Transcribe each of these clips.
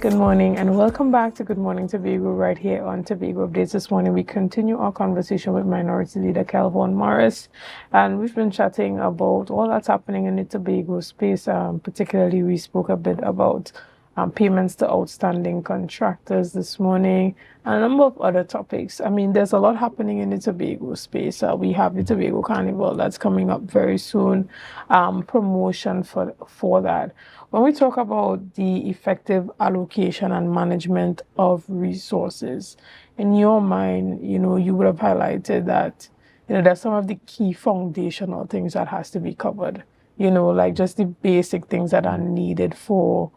Good morning and welcome back to Good Morning Tobago right here on Tobago Updates. This morning we continue our conversation with Minority Leader Kelvon Morris, and we've been chatting about all that's happening in the Tobago space. Particularly we spoke a bit about payments to outstanding contractors this morning and a number of other topics. I mean, there's a lot happening in the Tobago space. We have the Tobago Carnival that's coming up very soon, promotion for that. When we talk about the effective allocation and management of resources, in your mind, you would have highlighted that, there's some of the key foundational things that has to be covered, like just the basic things that are needed for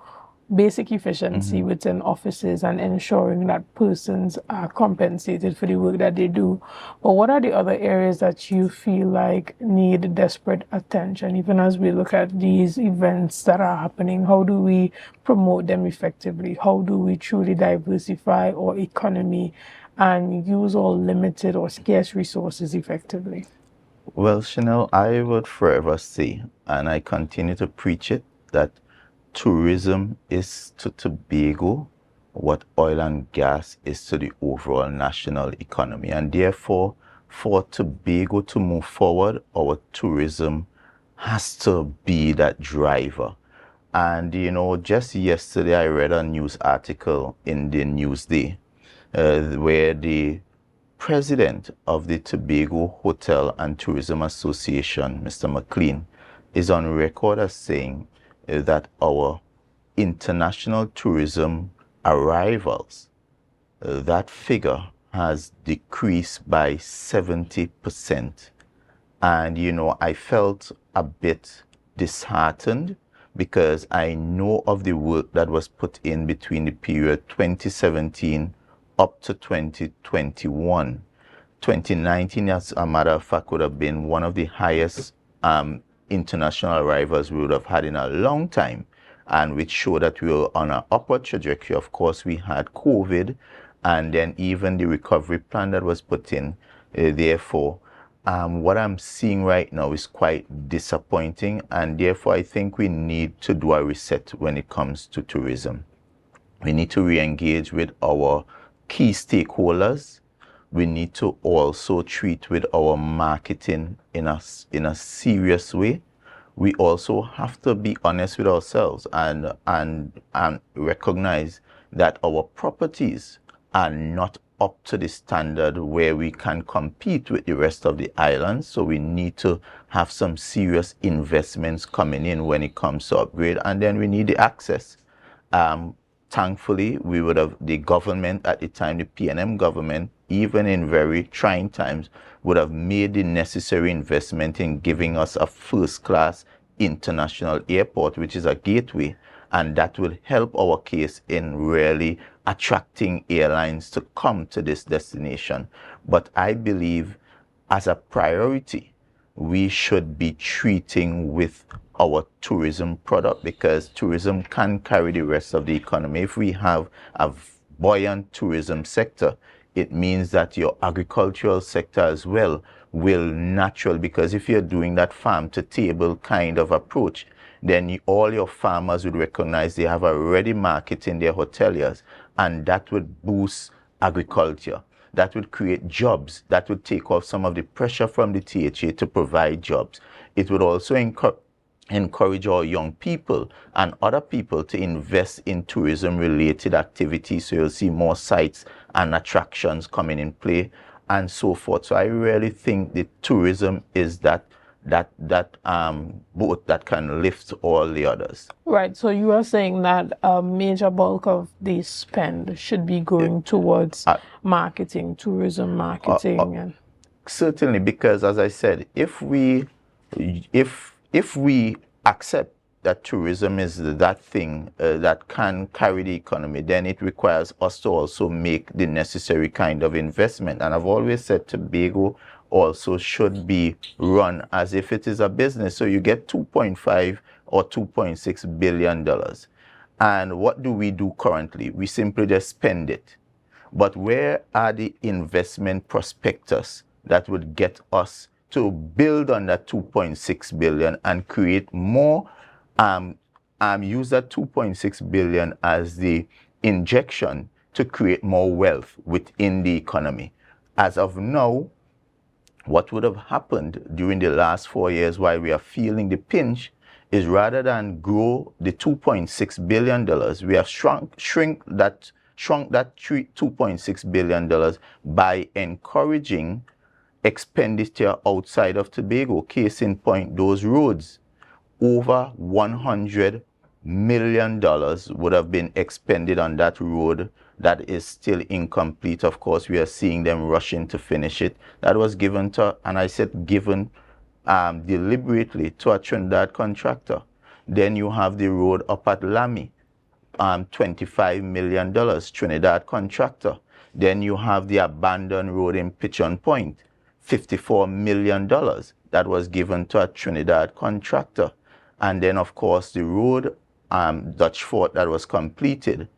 basic efficiency within offices and ensuring that persons are compensated for the work that they do. But what are the other areas that you feel like need desperate attention, even as we look at these events that are happening? How do we promote them effectively? How do we truly diversify our economy and use all limited or scarce resources effectively? Well, Shenell, I would forever say, and I continue to preach it, that tourism is to Tobago what oil and gas is to the overall national economy. And therefore, for Tobago to move forward, our tourism has to be that driver. And, just yesterday I read a news article in the Newsday where the president of the Tobago Hotel and Tourism Association, Mr. McLean, is on record as saying that our international tourism arrivals, that figure has decreased by 70%. And, I felt a bit disheartened because I know of the work that was put in between the period 2017 up to 2021. 2019, as a matter of fact, would have been one of the highest international arrivals we would have had in a long time, and which showed that we were on an upward trajectory. Of course, we had COVID, and then even the recovery plan that was put in. Therefore, what I'm seeing right now is quite disappointing, and therefore I think we need to do a reset when it comes to tourism. We need to re-engage with our key stakeholders. We need to also treat with our marketing in a serious way. We also have to be honest with ourselves and recognize that our properties are not up to the standard where we can compete with the rest of the islands. So we need to have some serious investments coming in when it comes to upgrade, and then we need the access. Thankfully, the government at the time, the PNM government, even in very trying times, would have made the necessary investment in giving us a first-class international airport, which is a gateway, and that will help our case in really attracting airlines to come to this destination. But I believe as a priority, we should be treating with our tourism product, because tourism can carry the rest of the economy. If we have a buoyant tourism sector, it means that your agricultural sector as well will naturally, because if you're doing that farm to table kind of approach, then all your farmers would recognize they have a ready market in their hoteliers, and that would boost agriculture. That would create jobs. That would take off some of the pressure from the THA to provide jobs. It would also encourage our young people and other people to invest in tourism-related activities. So you'll see more sites and attractions coming in play and so forth. So I really think the tourism is that boat that can lift all the others. Right. So you are saying that a major bulk of the spend should be going towards marketing, tourism marketing, and certainly, because as I said, if we accept that tourism is that thing that can carry the economy, then it requires us to also make the necessary kind of investment. And I've always said Tobago also should be run as if it is a business. So you get $2.5 or $2.6 billion. And what do we do currently? We simply just spend it. But where are the investment prospectus that would get us to build on that 2.6 billion and create more, use that 2.6 billion as the injection to create more wealth within the economy. As of now, what would have happened during the last 4 years while we are feeling the pinch is rather than grow the $2.6 billion, we have shrunk that $2.6 billion by encouraging expenditure outside of Tobago. Case in point, those roads, over $100 million would have been expended on that road that is still incomplete. Of course, we are seeing them rushing to finish it. That was given to, and I said given deliberately, to a Trinidad contractor. Then you have the road up at Lamy, $25 million, Trinidad contractor. Then you have the abandoned road in Pigeon Point, $54 million. That was given to a Trinidad contractor. And then, of course, the road, Dutch Fort, that was completed,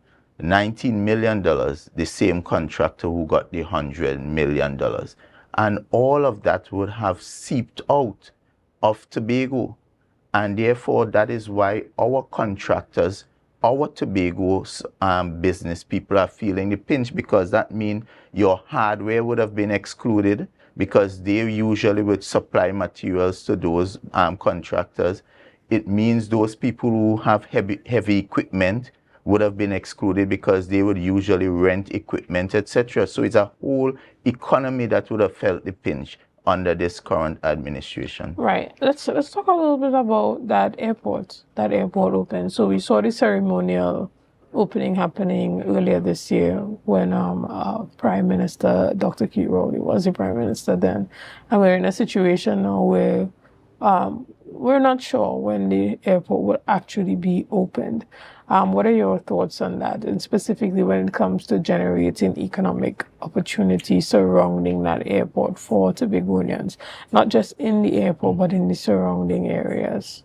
$19 million, the same contractor who got the $100 million. And all of that would have seeped out of Tobago. And therefore, that is why our contractors, our Tobago's business people are feeling the pinch, because that means your hardware would have been excluded, because they usually would supply materials to those contractors. It means those people who have heavy equipment would have been excluded, because they would usually rent equipment, etc. So it's a whole economy that would have felt the pinch under this current administration. Right. Let's talk a little bit about that airport open. So we saw the ceremonial opening happening earlier this year when Prime Minister Dr. Keith Rowley was the Prime Minister then. And we're in a situation now where we're not sure when the airport will actually be opened. What are your thoughts on that? And specifically when it comes to generating economic opportunities surrounding that airport for Tobagonians, not just in the airport, but in the surrounding areas?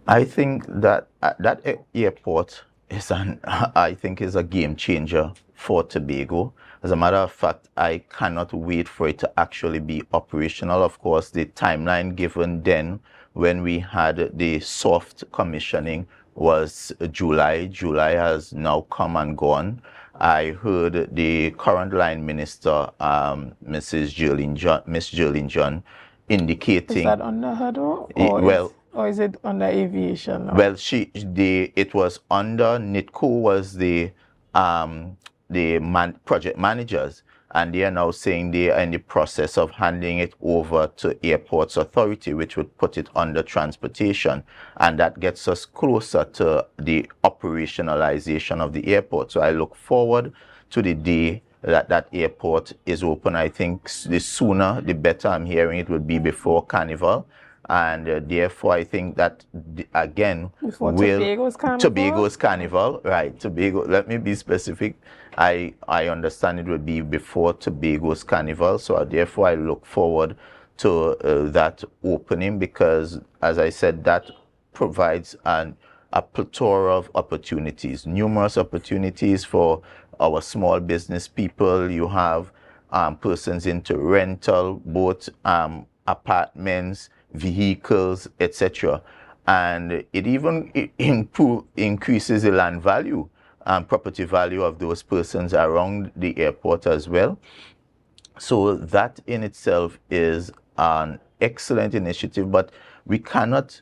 I think that that airport is is a game changer for Tobago. As a matter of fact, I cannot wait for it to actually be operational. Of course, the timeline given then when we had the soft commissioning was July. July has now come and gone. I heard the current line minister, Miss Gerlin John, indicating. Is that under her door? Or is it under aviation? Well, it was under NITCO, was the project managers, and they are now saying they are in the process of handing it over to Airports Authority, which would put it under transportation, and that gets us closer to the operationalization of the airport. So I look forward to the day that airport is open. I think the sooner the better. I'm hearing it would be before Carnival. And therefore, I think that, again, Tobago's Carnival, right, Tobago, let me be specific. I understand it would be before Tobago's Carnival. So therefore, I look forward to that opening, because, as I said, that provides a plethora of opportunities, numerous opportunities for our small business people. You have persons into rental, both apartments, vehicles, etc. And it even increases the land value and property value of those persons around the airport as well. So that in itself is an excellent initiative, but we cannot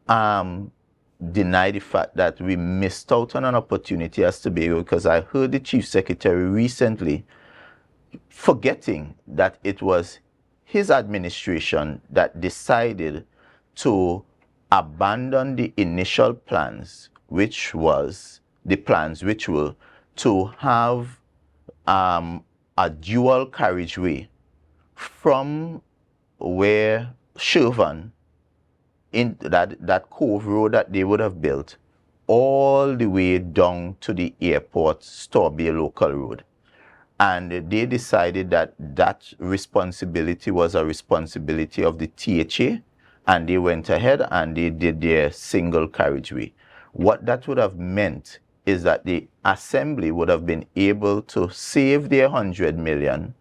deny the fact that we missed out on an opportunity as Tobago, because I heard the Chief Secretary recently forgetting that it was his administration that decided to abandon the initial plans, which were to have a dual carriageway from where Shervan, in that Cove Road that they would have built, all the way down to the airport Storbay Local Road. And they decided that that responsibility was a responsibility of the THA, and they went ahead and they did their single carriageway. What that would have meant is that the Assembly would have been able to save their $100 million,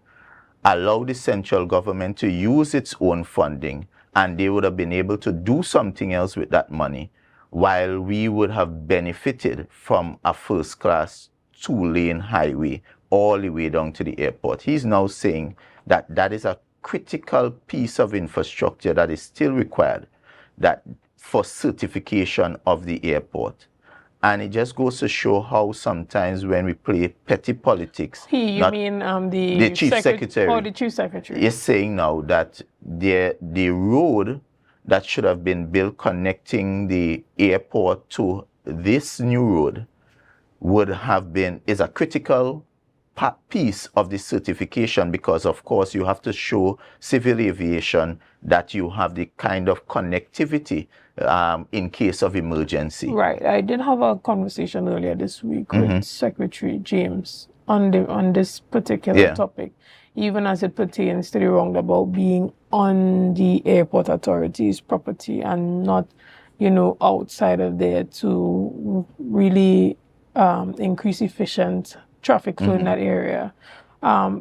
allow the central government to use its own funding, and they would have been able to do something else with that money, while we would have benefited from a first-class two-lane highway all the way down to the airport. He's now saying that that is a critical piece of infrastructure that is still required that for certification of the airport. And it just goes to show how sometimes when we play petty politics, You mean the chief secretary, oh, the chief secretary is saying now that the road that should have been built connecting the airport to this new road would have been, is a critical piece of the certification, because of course you have to show civil aviation that you have the kind of connectivity in case of emergency. Right. I did have a conversation earlier this week with Secretary James on this particular topic, even as it pertains to the roundabout being on the airport authority's property and not, outside of there, to really increase efficient traffic flow in that area.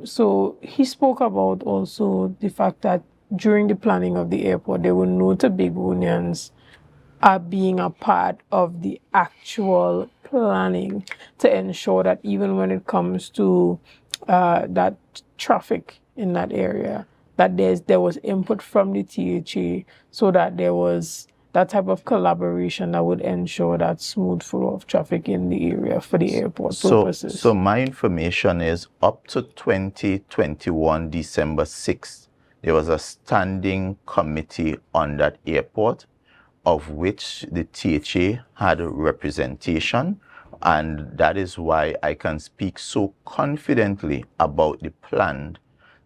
So he spoke about also the fact that during the planning of the airport, there were no Tobagonians being a part of the actual planning to ensure that even when it comes to that traffic in that area, that there was input from the THA, so that there was that type of collaboration that would ensure that smooth flow of traffic in the area for the airport purposes. So my information is up to 2021 December 6th, there was a standing committee on that airport, of which the THA had a representation, and that is why I can speak so confidently about the plan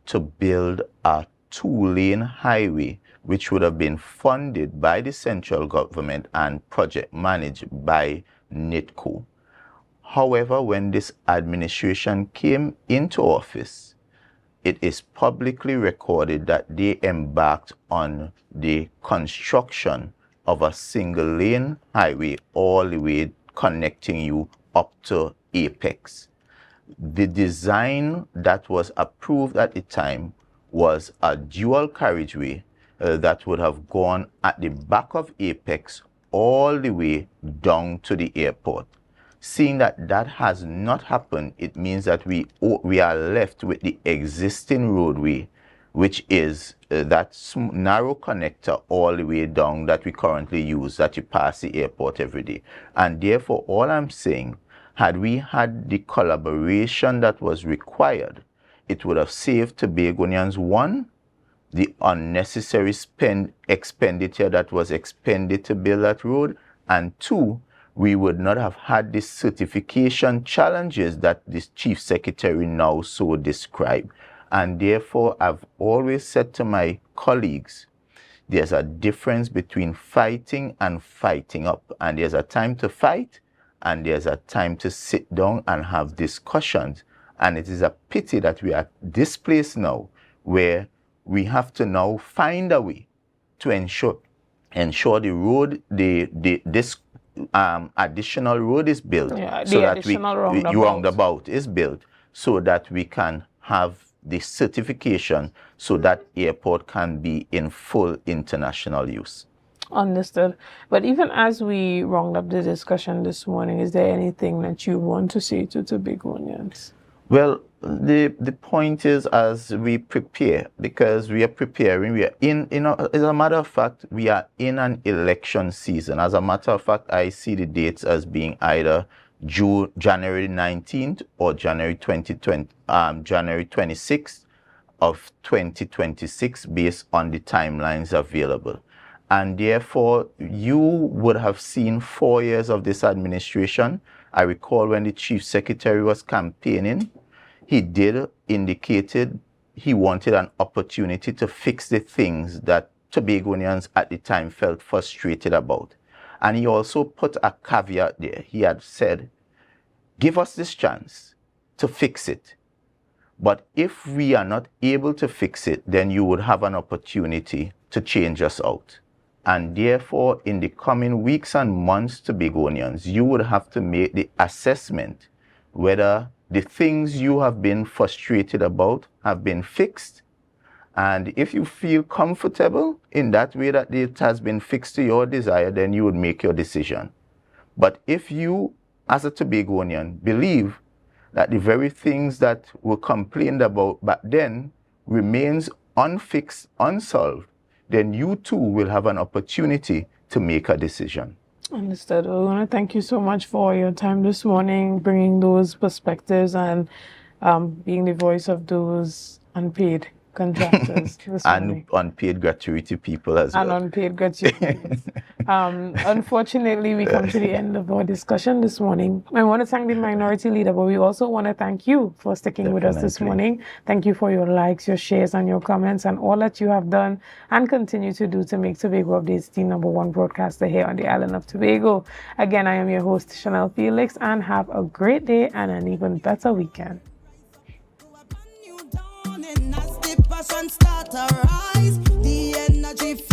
to build a two-lane highway, which would have been funded by the central government and project managed by NITCO. However, when this administration came into office, it is publicly recorded that they embarked on the construction of a single-lane highway all the way connecting you up to Apex. The design that was approved at the time was a dual carriageway that would have gone at the back of Apex all the way down to the airport. Seeing that that has not happened, it means that we are left with the existing roadway, which is that narrow connector all the way down that we currently use, that you pass the airport every day. And therefore, all I'm saying, had we had the collaboration that was required, it would have saved Tobagonians, one, the unnecessary expenditure that was expended to build that road, and two, we would not have had the certification challenges that this chief secretary now so described. And therefore, I've always said to my colleagues, there's a difference between fighting and fighting up. And there's a time to fight, and there's a time to sit down and have discussions. And it is a pity that we are at this place now where we have to now find a way to ensure the road, this additional road is built, so that roundabout is built, so that we can have the certification, so that airport can be in full international use. Understood. But even as we round up the discussion this morning, is there anything that you want to say to Tobagonians? Well, the point is, as we prepare, because we are preparing, we are as a matter of fact, we are in an election season. As a matter of fact, I see the dates as being either January 19th or January 26th of 2026, based on the timelines available. And therefore, you would have seen 4 years of this administration. I recall when the chief secretary was campaigning, he did indicated he wanted an opportunity to fix the things that Tobagonians at the time felt frustrated about. And he also put a caveat there. He had said, give us this chance to fix it. But if we are not able to fix it, then you would have an opportunity to change us out. And therefore, in the coming weeks and months, Tobagonians, you would have to make the assessment whether the things you have been frustrated about have been fixed. And if you feel comfortable in that way that it has been fixed to your desire, then you would make your decision. But if you, as a Tobagonian, believe that the very things that were complained about back then remains unfixed, unsolved, then you too will have an opportunity to make a decision. Understood. Well, I want to thank you so much for your time this morning, bringing those perspectives and being the voice of those unpaid contractors this morning. And unpaid gratuity people as And well. unpaid gratuities. Unfortunately, we come to the end of our discussion this morning. I want to thank the minority leader, but we also want to thank you for sticking with us this Definitely. morning. Thank you for your likes, your shares, and your comments, and all that you have done and continue to do to make Tobago Updates the #1 broadcaster here on the island of Tobago. Again, I am your host, Shenell Felix, and have a great day and an even better weekend. Start to rise.